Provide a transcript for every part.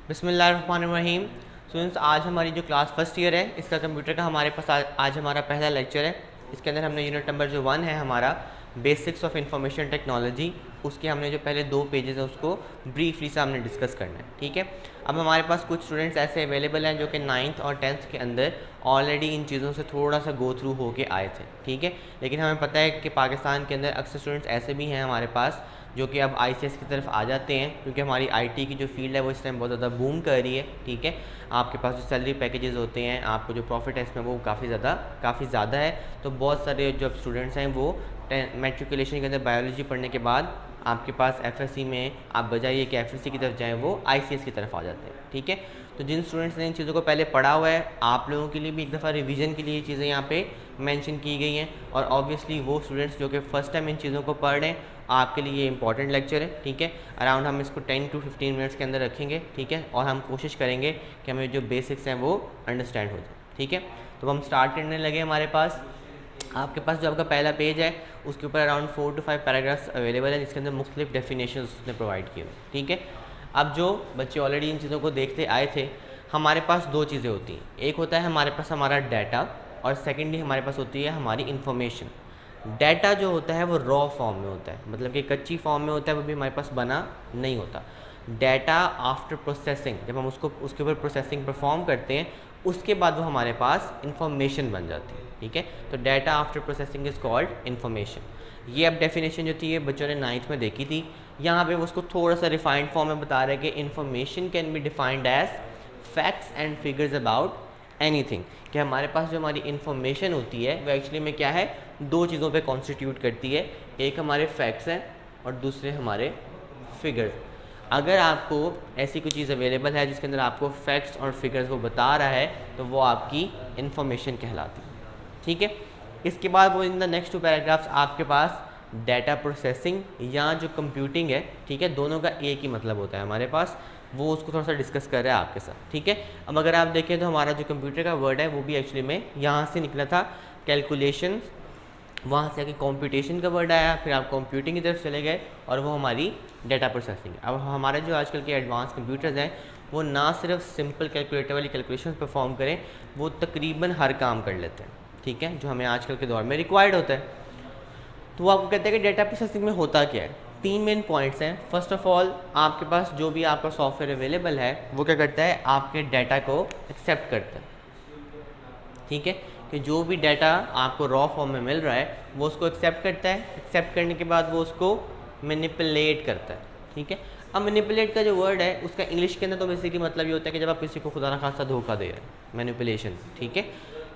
बिस्मिल्लाहिर्रहमानिर्रहीम। स्टूडेंट्स, आज हमारी जो क्लास फर्स्ट ईयर है इसका कंप्यूटर का हमारे पास आज हमारा पहला लेक्चर है। इसके अंदर हमने यूनिट नंबर जो 1 है हमारा बेसिक्स ऑफ इंफॉर्मेशन टेक्नोलॉजी, उसके हमने जो पहले 2 पेजेस हैं उसको ब्रीफली से हमने डिस्कस करना है। ठीक है, अब हमारे पास कुछ स्टूडेंट्स ऐसे अवेलेबल हैं जो कि 9th और 10th के अंदर ऑलरेडी इन चीज़ों से थोड़ा सा गो थ्रू होके आए थे। ठीक है, लेकिन हमें पता है कि पाकिस्तान के अंदर अक्सर स्टूडेंट्स ऐसे भी हैं हमारे पास जो कि अब ICS की तरफ आ जाते हैं, क्योंकि हमारी IT की जो फील्ड है वो इस टाइम बहुत ज़्यादा बूम कर रही है। ठीक है, आपके पास जो सैलरी पैकेजेस होते हैं, आपको जो प्रॉफिट है इसमें वो काफ़ी ज़्यादा है। तो बहुत सारे जो स्टूडेंट्स हैं वो मैट्रिकुलेशन के अंदर बायोलॉजी पढ़ने के बाद आपके पास FSC में आप बजाय कि FSC की तरफ जाएँ वो ICS की तरफ आ जाते हैं। ठीक है, तो जिन स्टूडेंट्स ने इन चीज़ों को पहले पढ़ा हुआ है, आप लोगों के लिए भी एक दफ़ा रिवीजन के लिए ये चीज़ें यहाँ पे मेंशन की गई हैं, और ऑब्वियसली वो स्टूडेंट्स जो कि फ़र्स्ट टाइम इन चीज़ों को पढ़ रहे हैं आपके लिए ये इंपॉर्टेंट लेक्चर है। ठीक है, अराउंड हम इसको 10 to 15 मिनट्स के अंदर रखेंगे। ठीक है, और हम कोशिश करेंगे कि हमें जो बेसिक्स हैं वो अंडरस्टैंड हो जाए। ठीक है, तो हम स्टार्ट करने लगे। हमारे पास आपके पास जो आपका पहला पेज है उसके ऊपर अराउंड 4 to 5 पैराग्राफ्स अवेलेबल है, जिसके अंदर मुख्तलिफ डेफिनेशन उसने प्रोवाइड किए हुए। ठीक है, अब जो बच्चे ऑलरेडी इन चीज़ों को देखते आए थे, हमारे पास 2 चीज़ें होती हैं। एक होता है हमारे पास हमारा डाटा, और सेकेंडली हमारे पास होती है हमारी इन्फॉर्मेशन। डाटा जो होता है वो रॉ फॉर्म में होता है, मतलब कि कच्ची फॉर्म में होता है, वो भी हमारे पास बना नहीं होता। डाटा आफ्टर प्रोसेसिंग, जब हम उसके ऊपर प्रोसेसिंग परफॉर्म करते हैं उसके बाद वो हमारे पास इंफॉर्मेशन बन जाती है। ठीक है, तो data after processing is called information. ये अब डेफिनेशन जो थी ये बच्चों ने 9th में देखी थी। यहाँ पे वो उसको थोड़ा सा रिफाइंड फॉर्म में बता रहे हैं कि information can be defined as facts and figures about anything, कि हमारे पास जो हमारी इन्फॉर्मेशन होती है वो एक्चुअली में क्या है, 2 चीज़ों पे कॉन्स्टिट्यूट करती है। एक हमारे फैक्ट्स हैं और दूसरे हमारे फिगर्स। अगर आपको ऐसी कोई चीज़ अवेलेबल है जिसके अंदर आपको फैक्ट्स और फिगर्स वो बता रहा है तो वो आपकी इन्फॉर्मेशन कहलाती है। ठीक है, इसके बाद वो इन द नेक्स्ट 2 पैराग्राफ्स आपके पास डाटा प्रोसेसिंग या जो कंप्यूटिंग है, ठीक है, दोनों का एक ही मतलब होता है हमारे पास, वो उसको थोड़ा सा डिस्कस कर रहा है आपके साथ। ठीक है, अब अगर आप देखें तो हमारा जो कंप्यूटर का वर्ड है वो भी एक्चुअली में यहाँ से निकला था, कैलकुलेशन, वहाँ से आके कंप्यूटेशन का वर्ड आया, फिर आप कंप्यूटिंग की तरफ चले गए और वो हमारी डाटा प्रोसेसिंग है। अब हमारे जो आजकल के एडवांस कंप्यूटर्स हैं वो ना सिर्फ सिंपल कैलकुलेटर वाली कैलकुलेशन परफॉर्म करें, वो तकरीबन हर काम कर लेते हैं। ठीक है, जो हमें आजकल के दौर में रिक्वायर्ड होता है। तो वो आपको कहते हैं कि डाटा प्रोसेसिंग में होता क्या है। 3 मेन पॉइंट्स हैं। फर्स्ट ऑफ ऑल, आपके पास जो भी आपका सॉफ्टवेयर अवेलेबल है वो क्या करता है, आपके डाटा को एक्सेप्ट करता है। ठीक है, कि जो भी डाटा आपको रॉ फॉर्म में मिल रहा है वो उसको एक्सेप्ट करता है। एक्सेप्ट करने के बाद वो उसको मैनिपुलेट करता है। ठीक है, अब मैनिपुलेट का जो वर्ड है उसका इंग्लिश के अंदर तो बेसिकली मतलब ये होता है कि जब आप किसी को खुदा न खासा धोखा दे रहे हैं, मैनिपुलेशन। ठीक है,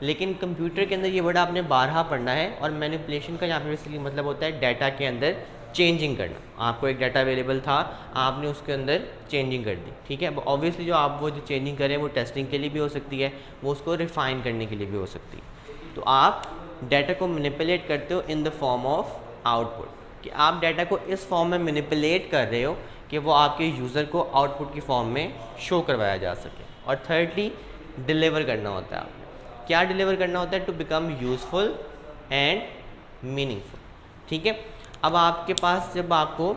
लेकिन कंप्यूटर के अंदर ये वर्ड आपने बारहा पढ़ना है, और मैनिपुलेशन का यहाँ पे बेसिकली मतलब होता है डाटा के अंदर चेंजिंग करना। आपको एक डाटा अवेलेबल था, आपने उसके अंदर चेंजिंग कर दी। ठीक है, अब ऑब्वियसली जो आप वो जो चेंजिंग करें वो टेस्टिंग के लिए भी हो सकती है, वो उसको रिफाइन करने के लिए भी हो सकती है। तो आप डाटा को मैनिपुलेट करते हो in the form of output, कि आप डाटा को इस फॉर्म में मैनिपुलेट कर रहे हो कि वो आपके यूज़र को आउटपुट की फॉर्म में शो करवाया जा सके। और थर्डली, डिलीवर करना होता है। आपने क्या डिलीवर करना होता है, to become useful and meaningful. ठीक है, अब आपके पास जब आपको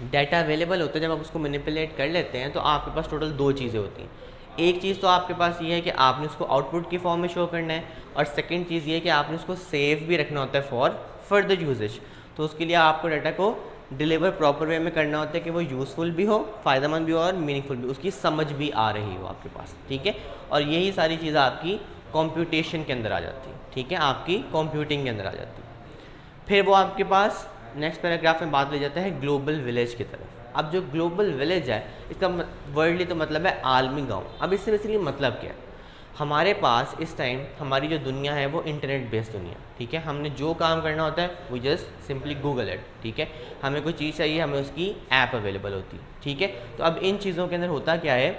डाटा अवेलेबल होता है, जब आप उसको मैनिपुलेट कर लेते हैं तो आपके पास टोटल 2 चीज़ें होती हैं। एक चीज़ तो आपके पास ये है कि आपने उसको आउटपुट की फॉर्म में शो करना है, और सेकंड चीज़ ये है कि आपने उसको सेव भी रखना होता है फॉर फर्दर यूजेज। तो उसके लिए आपको डाटा को डिलीवर प्रॉपर वे में करना होता है कि वो यूज़फुल भी हो, फ़ायदेमंद भी हो और मीनिंगफुल भी, उसकी समझ भी आ रही हो आपके पास। ठीक है, और यही सारी चीज़ें आपकी कंप्यूटेशन के अंदर आ जाती है। ठीक है, आपकी कंप्यूटिंग के अंदर आ जाती है। फिर वो आपके पास नेक्स्ट पैराग्राफ में बात ले जाता है ग्लोबल विलेज की तरफ। अब जो ग्लोबल विलेज है इसका वर्डली तो मतलब है आलमी गांव। अब इससे बेसिकली मतलब क्या है, हमारे पास इस टाइम हमारी जो दुनिया है वो इंटरनेट बेस्ड दुनिया। ठीक है, हमने जो काम करना होता है वो जस्ट सिंपली गूगल इट। ठीक है, हमें कोई चीज़ चाहिए, हमें उसकी ऐप अवेलेबल होती है। ठीक है, तो अब इन चीज़ों के अंदर होता क्या है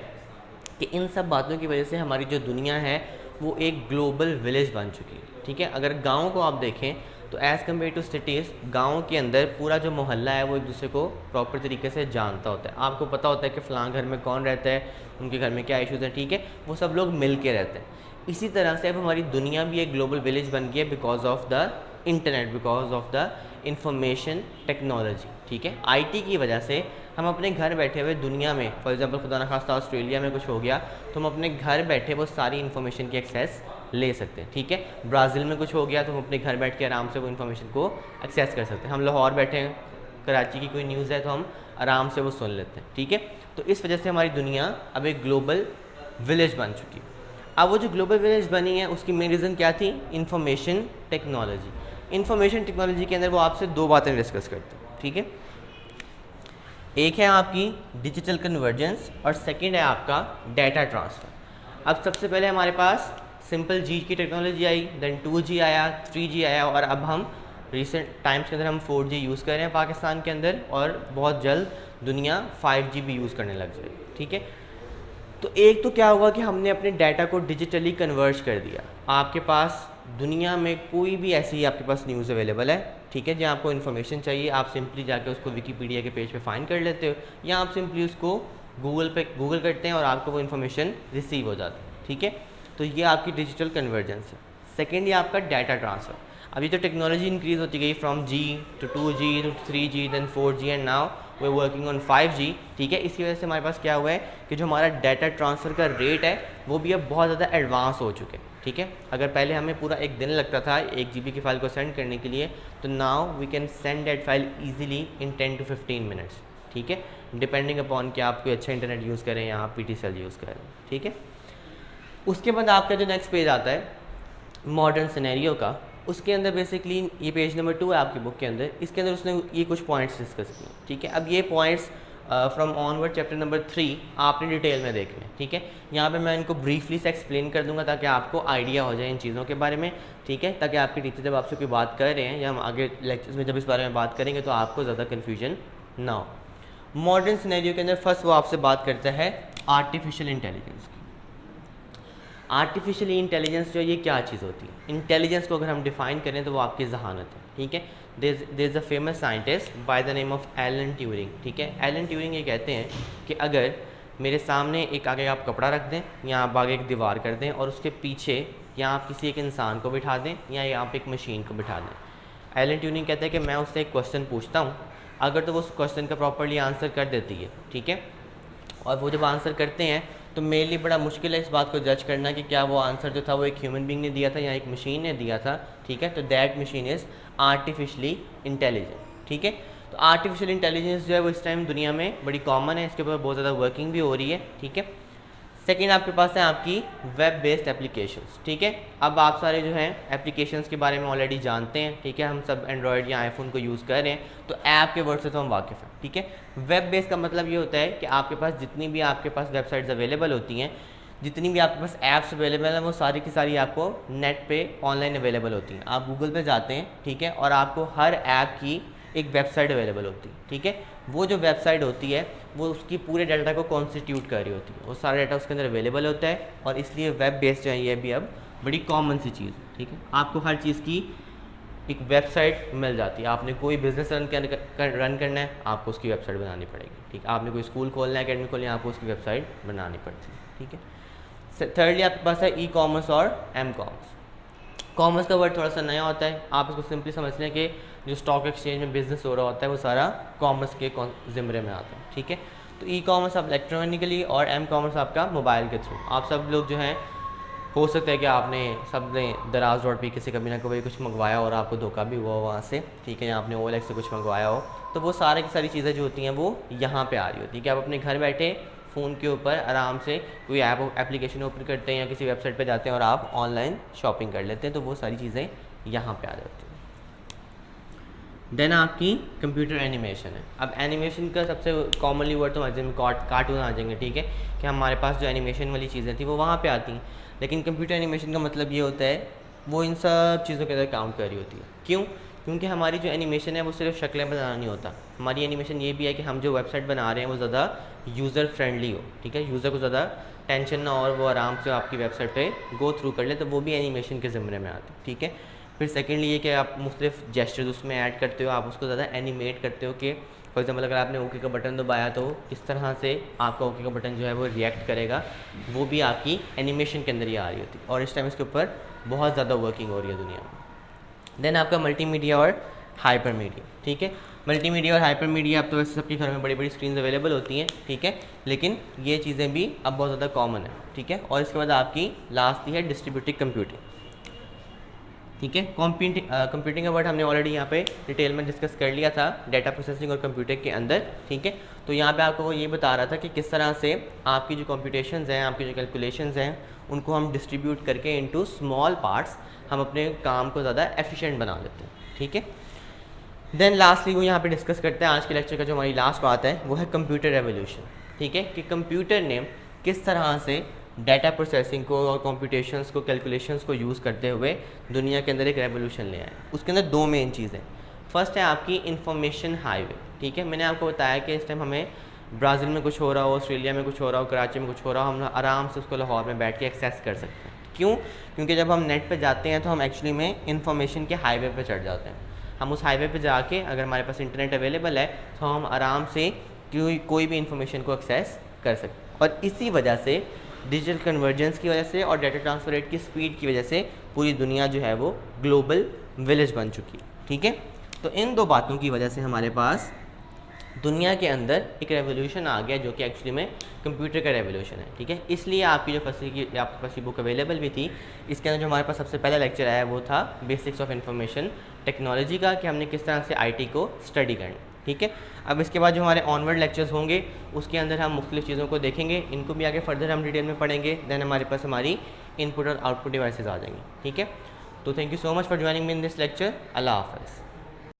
कि इन सब बातों की वजह से हमारी जो दुनिया है वो एक ग्लोबल विलेज बन चुकी है। ठीक है, अगर गाँव को आप देखें तो एज़ कम्पेयर टू सिटीज़, गाँव के अंदर पूरा जो मोहल्ला है वो एक दूसरे को प्रॉपर तरीके से जानता होता है। आपको पता होता है कि फ़लाँ घर में कौन रहता है, उनके घर में क्या इश्यूज़ हैं। ठीक है, वो सब लोग मिल के रहते हैं। इसी तरह से अब हमारी दुनिया भी एक ग्लोबल विलेज बन गई है because of the internet, because of the information technology. ठीक है, आईटी की वजह से हम अपने घर बैठे हुए दुनिया में, फॉर एग्जांपल खुदा न खास्ता ऑस्ट्रेलिया में कुछ हो गया तो हम अपने घर बैठे वो सारी इन्फॉर्मेशन की एक्सेस ले सकते हैं। ठीक है, ब्राज़ील में कुछ हो गया तो हम अपने घर बैठ के आराम से वो इन्फॉर्मेशन को एक्सेस कर सकते हैं। हम लाहौर बैठे हैं, कराची की कोई न्यूज़ है तो हम आराम से वो सुन लेते हैं। ठीक है, तो इस वजह से हमारी दुनिया अब एक ग्लोबल विलेज बन चुकी है। अब वो जो ग्लोबल विलेज बनी है उसकी मेन रीज़न क्या थी? Information technology. इंफॉर्मेशन टेक्नोलॉजी के अंदर वो आपसे दो बातें डिस्कस करते हैं। ठीक है, एक है आपकी डिजिटल कन्वर्जेंस और सेकंड है आपका डाटा ट्रांसफ़र। अब सबसे पहले हमारे पास सिंपल जी की टेक्नोलॉजी आई, देन 2G आया, 3G आया और अब हम रिसेंट टाइम्स के अंदर हम 4G यूज़ कर रहे हैं पाकिस्तान के अंदर और बहुत जल्द दुनिया 5G भी यूज़ करने लग जाएगी। ठीक है, तो एक तो क्या हुआ कि हमने अपने डाटा को डिजिटली कन्वर्ज कर दिया। आपके पास दुनिया में कोई भी ऐसी आपके पास न्यूज़ अवेलेबल है, ठीक है, जहाँ आपको इन्फॉर्मेशन चाहिए, आप सिंपली जाके उसको विकीपीडिया के पेज पे फाइंड कर लेते हो या आप सिंपली उसको गूगल करते हैं और आपको वो इन्फॉर्मेशन रिसीव हो जाती है। ठीक है, तो ये आपकी डिजिटल कन्वर्जेंस है। सेकेंड ये आपका डाटा ट्रांसफ़र। अभी तो टेक्नोलॉजी इंक्रीज़ होती गई from G to 2G to 3G then 4G and now we working on 5G। ठीक है, इसकी वजह से हमारे पास क्या हुआ है कि जो हमारा डाटा ट्रांसफ़र का रेट है वो भी अब बहुत ज़्यादा एडवांस हो चुके हैं। ठीक है, अगर पहले हमें पूरा एक दिन लगता था 1 GB की फ़ाइल को सेंड करने के लिए, तो now we can send that file easily in 10 to 15 minutes. ठीक है, डिपेंडिंग अपॉन कि आप कोई अच्छा इंटरनेट यूज़ करें या आप PTCL यूज़ करें। ठीक है, उसके बाद आपका जो नेक्स्ट पेज आता है मॉडर्न सिनेरियो का, उसके अंदर बेसिकली ये पेज नंबर 2 है आपकी बुक के अंदर। इसके अंदर उसने ये कुछ पॉइंट्स डिस्कस किए। ठीक है, अब ये points from onward chapter number 3 आपने डिटेल में देखने हैं। ठीक है, यहाँ पे मैं इनको ब्रीफली से एक्सप्लेन कर दूंगा ताकि आपको आइडिया हो जाए इन चीज़ों के बारे में। ठीक है, ताकि आपके टीचर जब आपसे कोई बात कर रहे हैं या हम आगे लेक्चर्स में जब इस बारे में बात करेंगे तो आपको ज़्यादा कन्फ्यूजन ना हो। मॉडर्न सिनेरियो के अंदर फर्स्ट वो आपसे बात करता है आर्टिफिशियल इंटेलिजेंस की। आर्टिफिशियल इंटेलिजेंस जो ये क्या चीज़ होती है? इंटेलिजेंस को अगर हम डिफ़ाइन करें तो वो आपकी जहानत है। ठीक है, there is a famous scientist by the name of Alan Turing. ठीक है, एलन ट्यूरिंग ये कहते हैं कि अगर मेरे सामने एक आगे आप कपड़ा रख दें या आप आगे एक दीवार कर दें और उसके पीछे या आप किसी एक इंसान को बिठा दें या आप एक मशीन को बिठा दें, एलन ट्यूरिंग कहते हैं कि मैं उससे एक क्वेश्चन पूछता हूँ, अगर तो वो उस क्वेश्चन का प्रॉपर्ली आंसर कर देती है, ठीक है, और वो जब आंसर करते हैं तो मेरे लिए बड़ा मुश्किल है इस बात को जज करना कि क्या वो आंसर जो था वो एक ह्यूमन बीइंग ने दिया था या एक मशीन ने दिया था। ठीक है, तो that machine is artificially intelligent. ठीक है, तो आर्टिफिशियल इंटेलिजेंस जो है वो इस टाइम दुनिया में बड़ी कॉमन है, इसके ऊपर बहुत ज़्यादा वर्किंग भी हो रही है। ठीक है, सेकेंड आपके पास है आपकी वेब बेस्ड एप्लीकेशंस। ठीक है, अब आप सारे जो हैं एप्लीकेशंस के बारे में ऑलरेडी जानते हैं। ठीक है, हम सब एंड्रॉयड या आईफोन को यूज़ कर रहे हैं तो ऐप के वर्ड से तो हम वाकिफ़ हैं। ठीक है, वेब बेस्ड का मतलब ये होता है कि आपके पास जितनी भी आपके पास वेबसाइट्स अवेलेबल होती हैं, जितनी भी आपके पास ऐप्स अवेलेबल हैं, वो सारी की सारी आपको नेट पे ऑनलाइन अवेलेबल होती हैं। आप गूगल पे जाते हैं, ठीक है, और आपको हर ऐप की एक वेबसाइट अवेलेबल होती है। ठीक है, वो जो वेबसाइट होती है वो उसकी पूरे डाटा को कॉन्स्टिट्यूट कर रही होती है, वो सारा डाटा उसके अंदर अवेलेबल होता है और इसलिए वेब बेस्ड जो है ये भी अब बड़ी कॉमन सी चीज़ है। ठीक है, आपको हर चीज़ की एक वेबसाइट मिल जाती है। आपने कोई बिज़नेस रन करना है, आपको उसकी वेबसाइट बनानी पड़ेगी। ठीक है, आपने कोई स्कूल खोलना है, अकेडमी खोलनी है, आपको उसकी वेबसाइट बनानी पड़ती है। ठीक है, थर्डली आपके पास है ई कॉमर्स और एम कॉमर्स। कॉमर्स का वर्ड थोड़ा सा नया होता है, आप इसको सिंपली समझ लें कि जो स्टॉक एक्सचेंज में बिजनेस हो रहा होता है वो सारा कॉमर्स के ज़िम्मे में आता है। ठीक है, तो ई कॉमर्स आप इलेक्ट्रॉनिकली और एम कॉमर्स आपका मोबाइल के थ्रू। आप सब लोग जो हैं, हो सकता है कि आपने सब ने दराज रोड पे किसी कभी ना कभी कुछ मंगवाया और आपको धोखा भी हुआ वहाँ से। ठीक है, या आपने OLX से कुछ मंगवाया हो, तो वो सारी की सारी चीज़ें जो होती हैं वो यहाँ पे आ रही होती है कि आप अपने घर बैठे फ़ोन के ऊपर आराम से कोई एप्लीकेशन ओपन करते हैं या किसी वेबसाइट पे जाते हैं और आप ऑनलाइन शॉपिंग कर लेते हैं, तो वो सारी चीज़ें यहाँ पे आ जाती हैं। देन आपकी कंप्यूटर एनिमेशन है। अब एनिमेशन का सबसे कॉमनली वर्ड तो हमारे कार्टून आ जाएंगे। ठीक है, कि हमारे पास जो एनिमेशन वाली चीज़ें थी वो वहाँ पे आती हैं, लेकिन कंप्यूटर एनिमेशन का मतलब ये होता है वो इन सब चीज़ों के अंदर काउंट कर रही होती है। क्यों? क्योंकि हमारी जो एनिमेशन है वो सिर्फ शक्लें बनाना नहीं होता, हमारी एनिमेशन ये भी है कि हम जो वेबसाइट बना रहे हैं वो ज़्यादा यूज़र फ्रेंडली हो। ठीक है, यूज़र को ज़्यादा टेंशन ना और वो आराम से आपकी वेबसाइट पे गो थ्रू कर ले, तो वो भी एनिमेशन के ज़िम्मे में आती है। ठीक है, फिर सेकेंडली ये कि आप मुख्तलिफ जेस्चर्स उसमें ऐड करते हो, आप उसको ज़्यादा एनिमेट करते हो कि फॉर एग्जाम्पल अगर आपने ओके का बटन दबाया तो किस तरह से आपका ओके का बटन जो है वो रिएक्ट करेगा, वो भी आपकी एनिमेशन के अंदर ही आ रही होती है और इस टाइम इसके ऊपर बहुत ज़्यादा वर्किंग हो रही है दुनिया में। देन आपका मल्टीमीडिया और हाइपरमीडिया, ठीक है। मल्टीमीडिया और हाइपरमीडिया अब तो वैसे सबके घर में बड़ी बड़ी स्क्रीन अवेलेबल होती हैं, ठीक है, लेकिन ये चीज़ें भी अब बहुत ज़्यादा कॉमन है, ठीक है। और इसके बाद आपकी लास्ट है डिस्ट्रीब्यूटेड कंप्यूटिंग, ठीक है। कंप्यूटिंग का वर्ड हमने ऑलरेडी यहाँ पे डिटेल में डिस्कस कर लिया था डेटा प्रोसेसिंग और कंप्यूटिंग के अंदर, ठीक है। तो यहाँ पे आपको वो ये बता रहा था कि किस तरह से आपकी जो कंप्यूटेशंस हैं, आपकी जो कैलकुलेशंस हैं, उनको हम डिस्ट्रीब्यूट करके इनटू स्मॉल पार्ट्स हम अपने काम को ज़्यादा एफिशिएंट बना लेते हैं, ठीक है। देन लास्टली वो यहाँ पे डिस्कस करते हैं आज के लेक्चर का जो हमारी लास्ट बात है वो है कंप्यूटर रेवोल्यूशन, ठीक है, कि कंप्यूटर ने किस तरह से डाटा प्रोसेसिंग को और कंप्यूटेशंस को, कैलकुलेशंस को यूज़ करते हुए दुनिया के अंदर एक रेवोल्यूशन ले आए। उसके अंदर दो मेन चीज़ें, फर्स्ट है आपकी इंफॉर्मेशन हाईवे, ठीक है। मैंने आपको बताया कि इस टाइम हमें ब्राज़ील में कुछ हो रहा हो, ऑस्ट्रेलिया में कुछ हो रहा हो, कराची में कुछ हो रहा हो, हम आराम से उसको लाहौर में बैठ के एक्सेस कर सकते हैं। क्यों? क्योंकि जब हम नेट पर जाते हैं तो हम एक्चुअली में इंफॉर्मेशन के हाईवे पर चढ़ जाते हैं। हम उस हाईवे पे जाके अगर हमारे पास इंटरनेट अवेलेबल है तो हम आराम से कोई भी इंफॉर्मेशन को एक्सेस कर सकते हैं। और इसी वजह से डिजिटल कन्वर्जेंस की वजह से और डाटा ट्रांसफर रेट की स्पीड की वजह से पूरी दुनिया जो है वो ग्लोबल विलेज बन चुकी है, ठीक है। तो इन दो बातों की वजह से हमारे पास दुनिया के अंदर एक रेवोल्यूशन आ गया जो कि एक्चुअली में कंप्यूटर का रेवोल्यूशन है, ठीक है। इसलिए आपकी जो आपके पास ये बुक अवेलेबल भी थी, इसके अंदर जो हमारे पास सबसे पहला लेक्चर आया वो था बेसिक्स ऑफ इंफॉर्मेशन टेक्नोलॉजी का, कि हमने किस तरह से आईटी को स्टडी करना, ठीक है। अब इसके बाद जो हमारे ऑनवर्ड लेक्चर्स होंगे उसके अंदर हम मुख्तलिफ चीज़ों को देखेंगे, इनको भी आगे फर्दर हम डिटेल में पढ़ेंगे। देन हमारे पास हमारी इनपुट और आउटपुट डिवाइसेस आ जाएंगी, ठीक है। तो thank you so much for joining me in this lecture. अल्लाह हाफ़िज़।